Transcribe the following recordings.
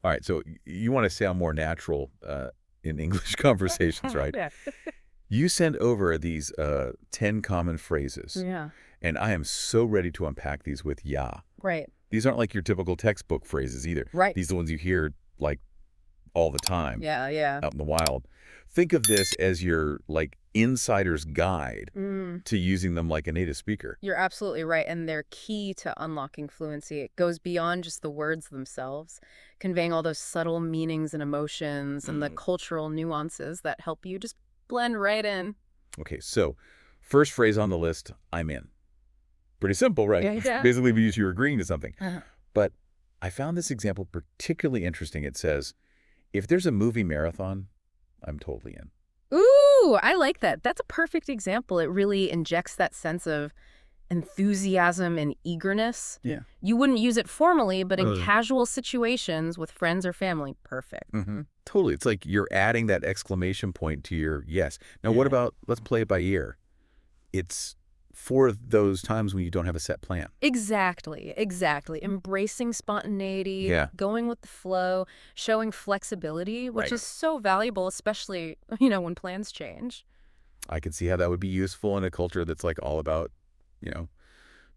All right, so you want to sound more natural in English conversations, right? Yeah. You send over these 10 common phrases, Yeah. and I am so ready to unpack these with ya. Right. These aren't like your typical textbook phrases either. Right. These are the ones you hear like all the time Yeah. Yeah. out in the wild. Think of this as your like insider's guide Mm. to using them like a native speaker. You're absolutely right. And they're key to unlocking fluency. It goes beyond just the words themselves, conveying all those subtle meanings and emotions and the cultural nuances that help you just blend right in. Okay, so first phrase on the list, I'm in. Pretty simple, right? Yeah. Yeah. Basically means you're agreeing to something. Uh-huh. But I found this example particularly interesting. It says, if there's a movie marathon, I'm totally in. Ooh, I like that. That's a perfect example. It really injects that sense of enthusiasm and eagerness. Yeah. You wouldn't use it formally, but in Uh. casual situations with friends or family, perfect. Totally. It's like you're adding that exclamation point to your yes. Now, what Yeah. about let's play it by ear? It's for those times when you don't have a set plan. Exactly, exactly. Embracing spontaneity, Yeah. going with the flow, showing flexibility, which Right. is so valuable, especially, when plans change. I can see how that would be useful in a culture that's like all about, you know,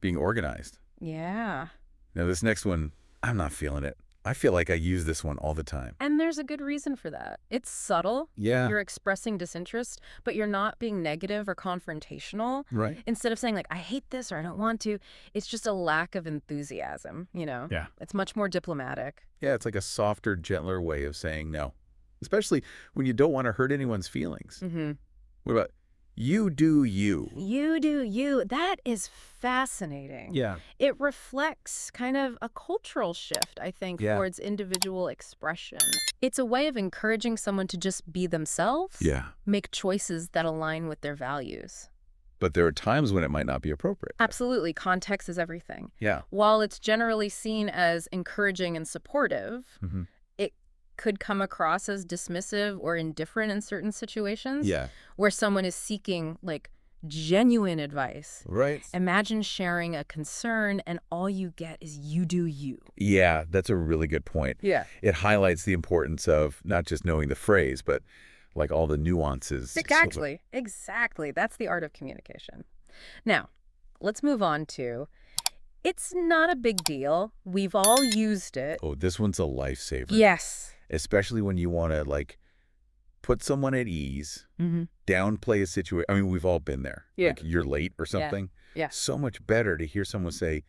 being organized. Yeah. Now, this next one, I'm not feeling it. I feel like I use this one all the time. And there's a good reason for that. It's subtle. Yeah. You're expressing disinterest, but you're not being negative or confrontational. Right. Instead of saying, like, I hate this or I don't want to, it's just a lack of enthusiasm, Yeah. It's much more diplomatic. Yeah, it's like a softer, gentler way of saying no, especially when you don't want to hurt anyone's feelings. Mm-hmm. What about you do you? You do you. That is fascinating. Yeah. It reflects kind of a cultural shift, I think, Yeah. towards individual expression. It's a way of encouraging someone to just be themselves, Yeah. make choices that align with their values. But there are times when it might not be appropriate. Absolutely. Context is everything. Yeah. While it's generally seen as encouraging and supportive, Mhm. it could come across as dismissive or indifferent in certain situations Yeah. where someone is seeking, like, genuine advice. Right. Imagine sharing a concern and all you get is you do you. Yeah, that's a really good point. Yeah. It highlights the importance of not just knowing the phrase, but like all the nuances. Exactly. Exactly. That's the art of communication. Now, let's move on to, it's not a big deal. We've all used it. Oh, this one's a lifesaver. Yes. Especially when you want to like put someone at ease, Mm-hmm. downplay a situation. I mean, we've all been there. Yeah. Like you're late or something. Yeah. So much better to hear someone say,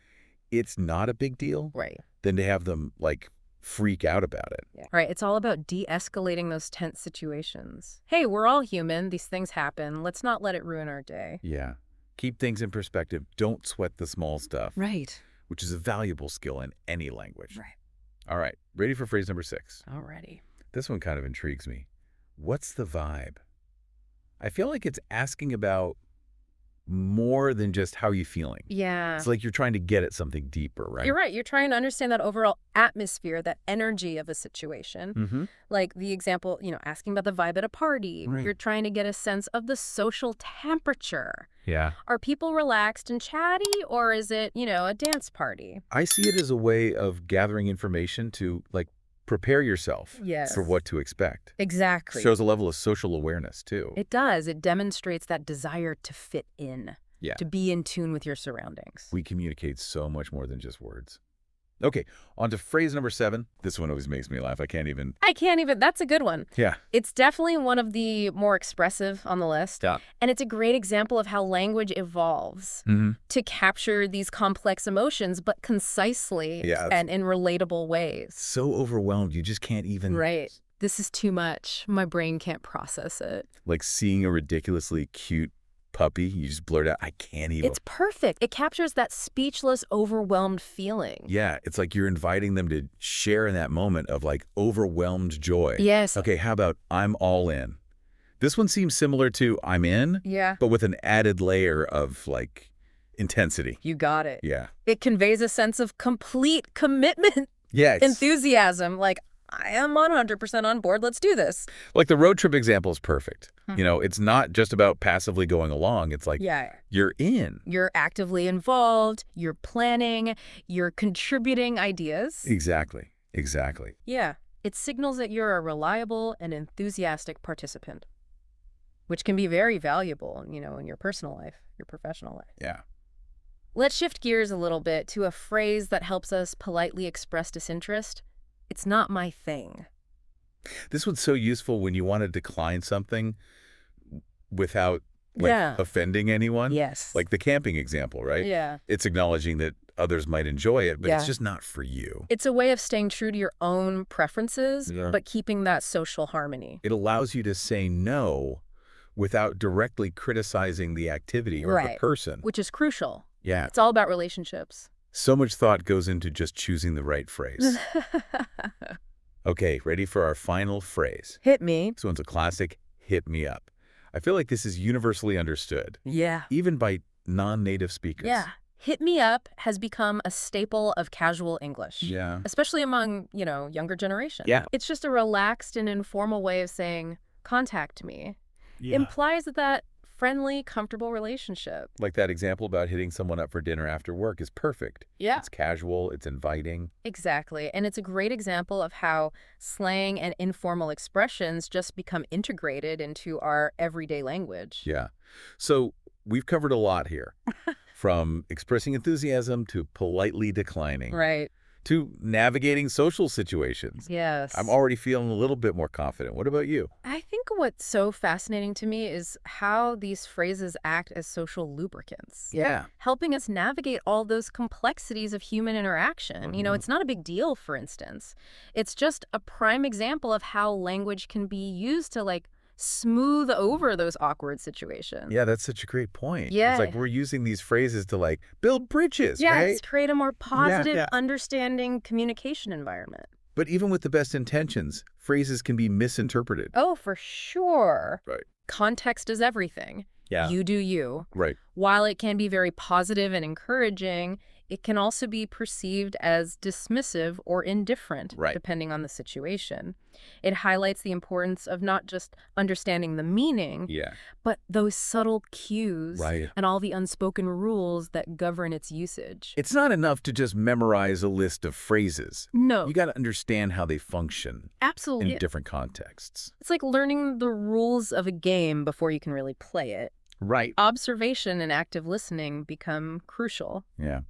it's not a big deal, Right. than to have them like freak out about it. Yeah. Right. It's all about de-escalating those tense situations. Hey, we're all human. These things happen. Let's not let it ruin our day. Yeah. Keep things in perspective. Don't sweat the small stuff, Right. which is a valuable skill in any language. Right. All right. Ready for phrase number 6. Alrighty. This one kind of intrigues me. What's the vibe? I feel like it's asking about more than just how you feeling. Yeah. It's like you're trying to get at something deeper, right? You're right. You're trying to understand that overall atmosphere, that energy of a situation. Mm-hmm. Like the example, asking about the vibe at a party. Right. You're trying to get a sense of the social temperature. Yeah. Are people relaxed and chatty, or is it, a dance party? I see it as a way of gathering information to like prepare yourself Yes. for what to expect. Exactly. Shows a level of social awareness too. It does. It demonstrates that desire to fit in, Yeah. to be in tune with your surroundings. We communicate so much more than just words. Okay, on to phrase number 7. This one always makes me laugh. I can't even. That's a good one. Yeah. It's definitely one of the more expressive on the list. Yeah. And it's a great example of how language evolves Mm-hmm. to capture these complex emotions, but concisely Yeah. and in relatable ways. So overwhelmed, you just can't even. Right. This is too much. My brain can't process it. Like seeing a ridiculously cute puppy, you just blurt out, I can't even. It's perfect. It captures that speechless, overwhelmed feeling. Yeah, it's like you're inviting them to share in that moment of like overwhelmed joy. Yes. Okay, how about I'm all in? This one seems similar to I'm in, Yeah. but with an added layer of like intensity. You got it. Yeah. It conveys a sense of complete commitment, Yeah. enthusiasm, like, I am 100% on board. Let's do this. Like the road trip example is perfect. Mhm. You know, it's not just about passively going along. It's like Yeah. you're in. You're actively involved. You're planning. You're contributing ideas. Exactly. Exactly. Yeah. It signals that you're a reliable and enthusiastic participant, which can be very valuable, in your personal life, your professional life. Yeah. Let's shift gears a little bit to a phrase that helps us politely express disinterest. It's not my thing. This one's so useful when you want to decline something without Yeah. offending anyone. Yes. Like the camping example, right? Yeah. It's acknowledging that others might enjoy it, but it's Yeah. just not for you. It's a way of staying true to your own preferences, Yeah. but keeping that social harmony. It allows you to say no without directly criticizing the activity or the Right. person. Which is crucial. Yeah. It's all about relationships. So much thought goes into just choosing the right phrase. Okay, ready for our final phrase. Hit me. This one's a classic, hit me up. I feel like this is universally understood, Yeah. even by non-native speakers. Yeah. Hit me up has become a staple of casual English. Yeah. Especially among, younger generation. Yeah. It's just a relaxed and informal way of saying, contact me. Implies that friendly, comfortable relationship. Like that example about hitting someone up for dinner after work is perfect. Yeah. It's casual, it's inviting. Exactly. And it's a great example of how slang and informal expressions just become integrated into our everyday language. Yeah. So we've covered a lot here. From expressing enthusiasm to politely declining. Right. To navigating social situations. Yes. I'm already feeling a little bit more confident. What about you? I think what's so fascinating to me is how these phrases act as social lubricants. Yeah. Helping us navigate all those complexities of human interaction. It's not a big deal, for instance. It's just a prime example of how language can be used to, smooth over those awkward situations. Yeah, that's such a great point. Yeah. It's like we're using these phrases to build bridges, Yes, right? create a more positive, yeah. understanding communication environment. But even with the best intentions, phrases can be misinterpreted. Oh, for sure. Right. Context is everything. Yeah. You do you. Right. While it can be very positive and encouraging, it can also be perceived as dismissive or indifferent, Right. depending on the situation. It highlights the importance of not just understanding the meaning, Yeah. but those subtle cues Right. and all the unspoken rules that govern its usage. It's not enough to just memorize a list of phrases. No, You got to understand how they function absolutely. in different contexts. It's like learning the rules of a game before you can really play it. Right. Observation and active listening become crucial. Yeah.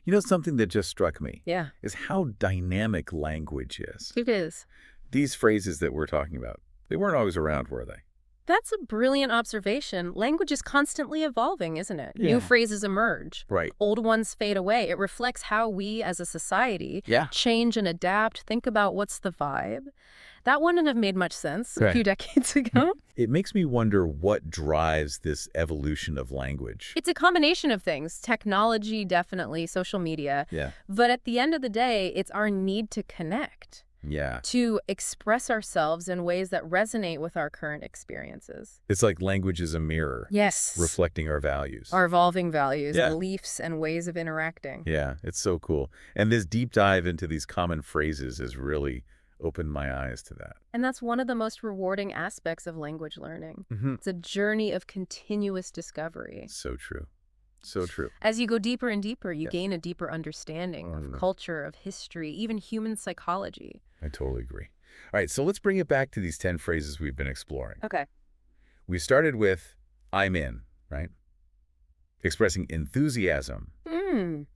You know, something that just struck me Yeah, is how dynamic language is. it is. These phrases that we're talking about, they weren't always around, were they? That's a brilliant observation. Language is constantly evolving, isn't it? Yeah. New phrases emerge. Right. Old ones fade away. It reflects how we as a society Yeah. change and adapt, think about what's the vibe. That wouldn't have made much sense a Right. few decades ago. It makes me wonder what drives this evolution of language. It's a combination of things. Technology, definitely, social media. Yeah. But at the end of the day, it's our need to connect, Yeah. to express ourselves in ways that resonate with our current experiences. It's like language is a mirror Yes. reflecting our values. Our evolving values, Yeah. beliefs, and ways of interacting. Yeah, it's so cool. And this deep dive into these common phrases has really opened my eyes to that. And that's one of the most rewarding aspects of language learning. Mm-hmm. It's a journey of continuous discovery. So true. So true. As you go deeper and deeper, you Yes. gain a deeper understanding of Mm. culture, of history, even human psychology. I totally agree. All right, so let's bring it back to these 10 phrases we've been exploring. Okay. We started with I'm in, right? Expressing enthusiasm,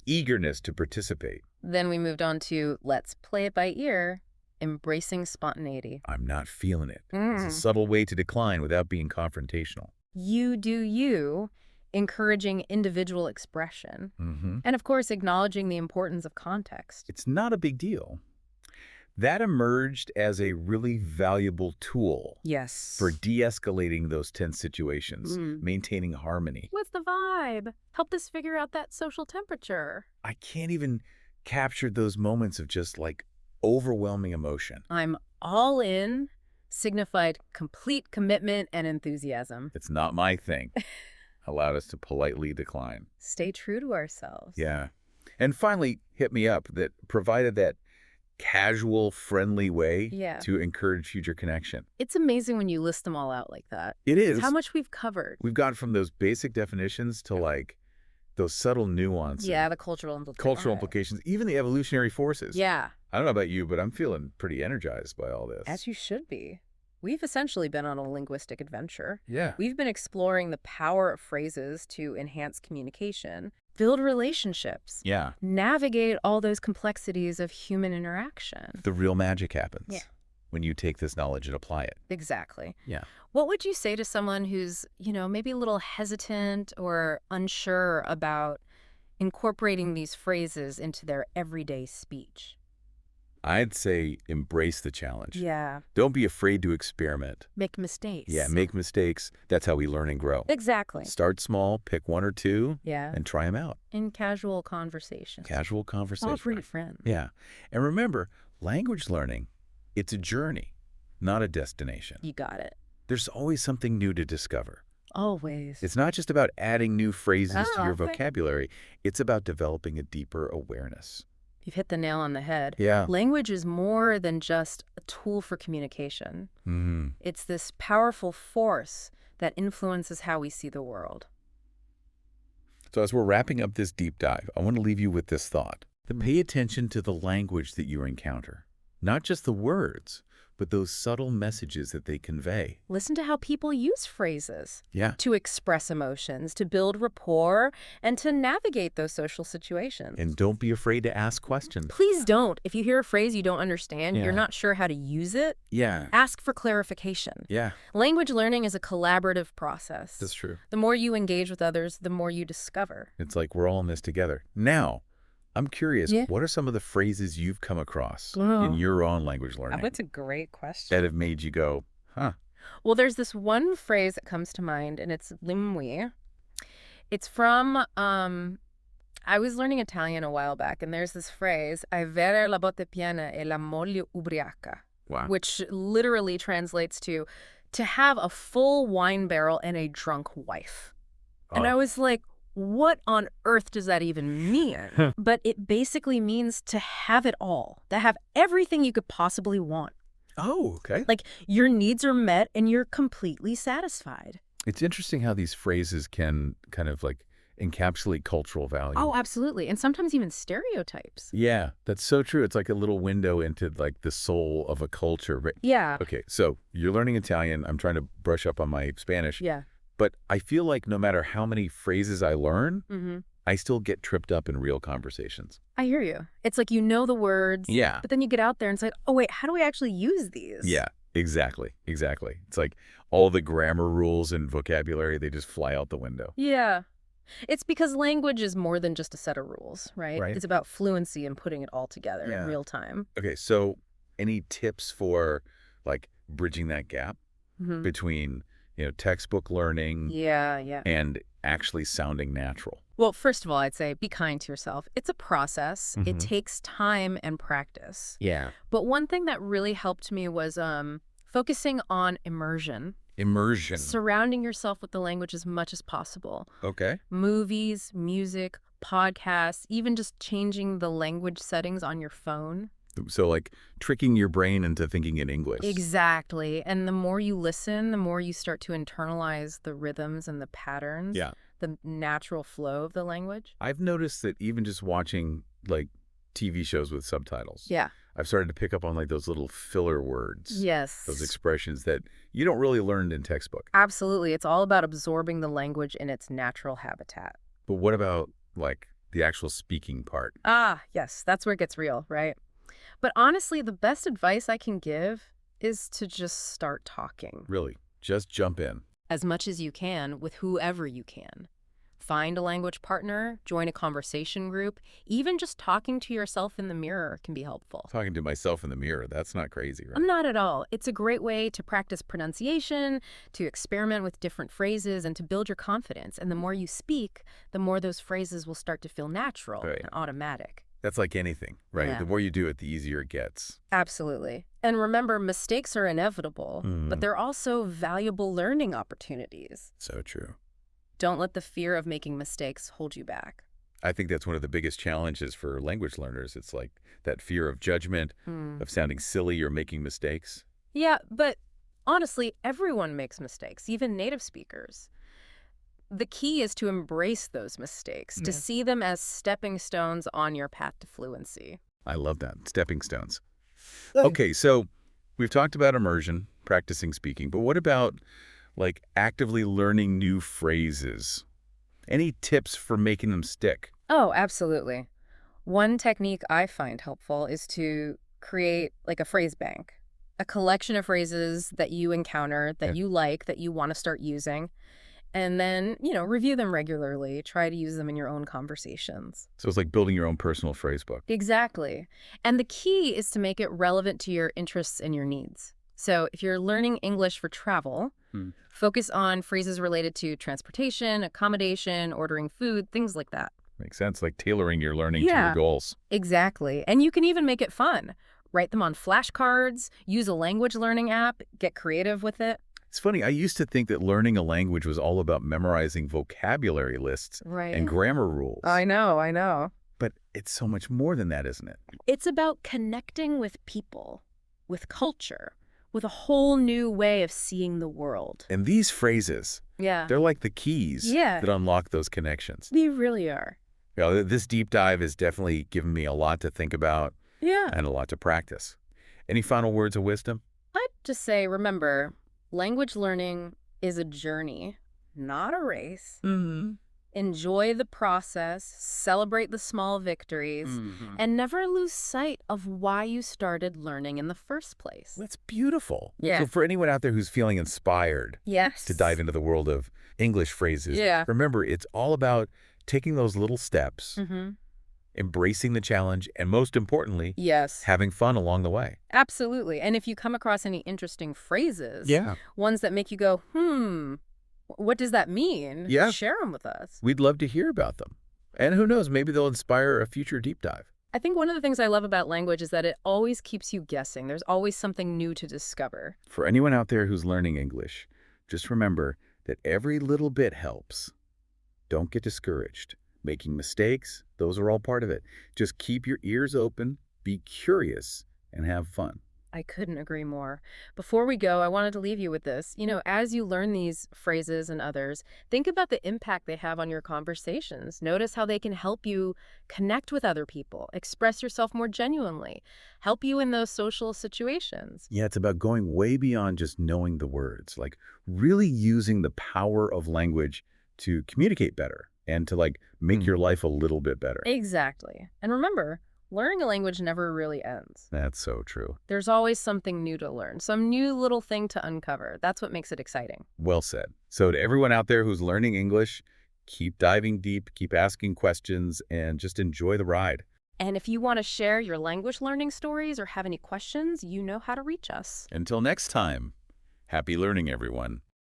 eagerness to participate. Then we moved on to let's play it by ear, embracing spontaneity. I'm not feeling it. It's a subtle way to decline without being confrontational. You do you, encouraging individual expression. Mm-hmm. And of course, acknowledging the importance of context. It's not a big deal. That emerged as a really valuable tool Yes. for de-escalating those tense situations, Mm. maintaining harmony. What's the vibe? Help us figure out that social temperature. I can't even capture those moments of just overwhelming emotion. I'm all in signified complete commitment and enthusiasm. It's not my thing. Allowed us to politely decline. Stay true to ourselves. Yeah. And finally, hit me up that provided that casual, friendly way Yeah. to encourage future connection. It's amazing when you list them all out like that. It is. How much we've covered. We've gone from those basic definitions to those subtle nuances, Yeah, the cultural implications. cultural implications, even the evolutionary forces. Yeah, I don't know about you, but I'm feeling pretty energized by all this. as you should be. We've essentially been on a linguistic adventure. Yeah. We've been exploring the power of phrases to enhance communication, build relationships, Yeah. navigate all those complexities of human interaction. The real magic happens Yeah. when you take this knowledge and apply it. Exactly. Yeah. What would you say to someone who's, maybe a little hesitant or unsure about incorporating these phrases into their everyday speech? I'd say embrace the challenge. Yeah. Don't be afraid to experiment. Make mistakes. Yeah, make mistakes. That's how we learn and grow. Exactly. Start small, pick one or two, Yeah. and try them out. In casual conversations. Casual conversation. All great friends. Yeah. And remember, language learning, it's a journey, not a destination. You got it. There's always something new to discover. Always. It's not just about adding new phrases to your okay. vocabulary. It's about developing a deeper awareness. You've hit the nail on the head. Yeah. Language is more than just a tool for communication. Mm-hmm. It's this powerful force that influences how we see the world. So as we're wrapping up this deep dive, I want to leave you with this thought. To pay attention to the language that you encounter. Not just the words, but those subtle messages that they convey. Listen to how people use phrases Yeah. to express emotions, to build rapport, and to navigate those social situations. And don't be afraid to ask questions. Please don't. If you hear a phrase you don't understand, Yeah. you're not sure how to use it, Yeah. ask for clarification. Yeah. Language learning is a collaborative process. That's true. The more you engage with others, the more you discover. It's like we're all in this together. Now, I'm curious, Yeah. what are some of the phrases you've come across Oh. in your own language learning That's a great question. that have made you go, huh? Well, there's this one phrase that comes to mind, and it's limui. It's from, I was learning Italian a while back, and there's this phrase, avere la botte piena e la moglie ubriaca, Wow. which literally translates to have a full wine barrel and a drunk wife. And Oh. I was like, what on earth does that even mean? But it basically means to have it all, to have everything you could possibly want. Oh, okay. Like your needs are met and you're completely satisfied. It's interesting how these phrases can kind of like encapsulate cultural value. Oh, absolutely. And sometimes even stereotypes. Yeah, that's so true. It's like a little window into like the soul of a culture. Right? Yeah. Okay, so you're learning Italian. I'm trying to brush up on my Spanish. Yeah. But I feel like no matter how many phrases I learn, Mm-hmm. I still get tripped up in real conversations. I hear you. It's like you know the words. Yeah. But then you get out there and it's like, oh, wait, how do we actually use these? Yeah, exactly. Exactly. It's like all the grammar rules and vocabulary, they just fly out the window. Yeah. It's because language is more than just a set of rules, right? Right. It's about fluency and putting it all together Yeah. in real time. Okay, so any tips for like bridging that gap Mhm. between, textbook learning Yeah. and actually sounding natural? Well, first of all, I'd say be kind to yourself. It's a process. It Mhm. takes time and practice. Yeah. But one thing that really helped me was focusing on immersion, Immersion. surrounding yourself with the language as much as possible. Okay. Movies, music, podcasts, even just changing the language settings on your phone. So like tricking your brain into thinking in English. Exactly. And the more you listen, the more you start to internalize the rhythms and the patterns, Yeah. the natural flow of the language. I've noticed that even just watching like TV shows with subtitles, Yeah. I've started to pick up on like those little filler words. Yes. Those expressions that you don't really learn in textbook. Absolutely. It's all about absorbing the language in its natural habitat. But what about like the actual speaking part? Ah, yes. That's where it gets real, right? But honestly, the best advice I can give is to just start talking. Really, just jump in. As much as you can with whoever you can. Find a language partner, join a conversation group. Even just talking to yourself in the mirror can be helpful. Talking to myself in the mirror, that's not crazy, right? Not at all. It's a great way to practice pronunciation, to experiment with different phrases, and to build your confidence. And the more you speak, the more those phrases will start to feel natural Right. and automatic. That's like anything, right? Yeah. The more you do it, the easier it gets. Absolutely. And remember, mistakes are inevitable, but Mhm. they're also valuable learning opportunities. So true. Don't let the fear of making mistakes hold you back. I think that's one of the biggest challenges for language learners. It's like that fear of judgment, of sounding silly or making mistakes. Yeah, but honestly, everyone makes mistakes, even native speakers. The key is to embrace those mistakes, to Yeah. see them as stepping stones on your path to fluency. I love that. Stepping stones. Okay. Okay, so we've talked about immersion, practicing speaking, but what about like actively learning new phrases? Any tips for making them stick? Oh, absolutely. One technique I find helpful is to create like a phrase bank, a collection of phrases that you encounter, Yeah. that you like, that you want to start using, and then, review them regularly. Try to use them in your own conversations. So it's like building your own personal phrase book. Exactly. And the key is to make it relevant to your interests and your needs. So if you're learning English for travel, focus on phrases related to transportation, accommodation, ordering food, things like that. Makes sense, like tailoring your learning to your Yeah. goals. Exactly. And you can even make it fun. Write them on flashcards, use a language learning app, get creative with it. It's funny, I used to think that learning a language was all about memorizing vocabulary lists Right. and grammar rules. I know. But it's so much more than that, isn't it? It's about connecting with people, with culture, with a whole new way of seeing the world. And these phrases, Yeah. they're like the keys Yeah. that unlock those connections. They really are. This deep dive has definitely given me a lot to think about Yeah. and a lot to practice. Any final words of wisdom? I'd just say, remember, language learning is a journey, not a race. Mm-hmm. Enjoy the process, celebrate the small victories, Mm-hmm. and never lose sight of why you started learning in the first place. That's beautiful. Yeah. So for anyone out there who's feeling inspired Yes. to dive into the world of English phrases, Yeah. remember, it's all about taking those little steps, Mm-hmm. embracing the challenge, and most importantly, Yes. having fun along the way. Absolutely. And if you come across any interesting phrases, Yeah. ones that make you go, what does that mean? Yeah. Share them with us. We'd love to hear about them. And who knows, maybe they'll inspire a future deep dive. I think one of the things I love about language is that it always keeps you guessing. There's always something new to discover. For anyone out there who's learning English, just remember that every little bit helps. Don't get discouraged. Making mistakes, those are all part of it. Just keep your ears open, be curious, and have fun. I couldn't agree more. Before we go, I wanted to leave you with this. As you learn these phrases and others, think about the impact they have on your conversations. Notice how they can help you connect with other people, express yourself more genuinely, help you in those social situations. Yeah, it's about going way beyond just knowing the words, like really using the power of language to communicate better and to make your life a little bit better. Exactly. And remember, learning a language never really ends. That's so true. There's always something new to learn, some new little thing to uncover. That's what makes it exciting. Well said. So to everyone out there who's learning English, keep diving deep, keep asking questions, and just enjoy the ride. And if you want to share your language learning stories or have any questions, you know how to reach us. Until next time, happy learning, everyone.